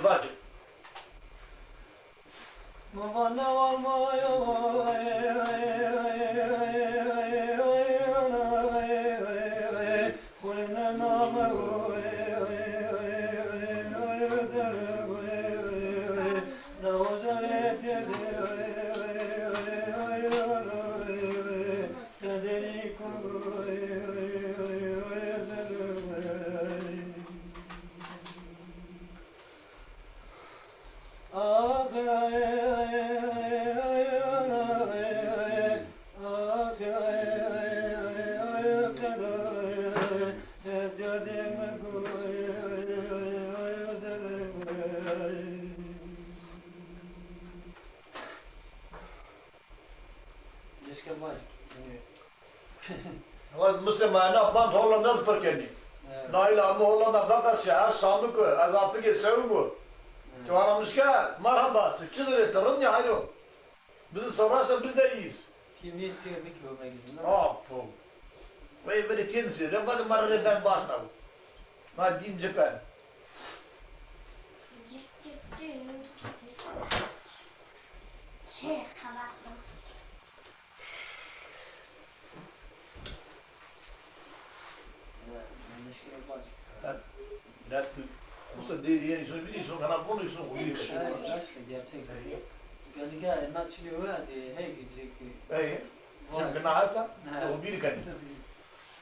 Vacı. Müslümanlar bant Hollanda'da Türkiye'ni. Nail abi Hollanda fakat şehir Samık, azapı geçsevi bu. Çoğalamışka merhaba, sıççıdır etarın ya hayro. Bizi sorarsa biz de iyiyiz. Kim ne istiyor bir kilo magazin? Apo. Ve böyle kendisi, ne kadar mararı ben başına bu. Ma dince ben. Musta değil yani bir insan kana konuşsun uyuyor. Gerçekten. Yani gel maçlıyor hadi hey gidecek. Hey. Sen kana hata? O bir kan.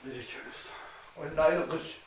Diyeceğiz. O nail kış.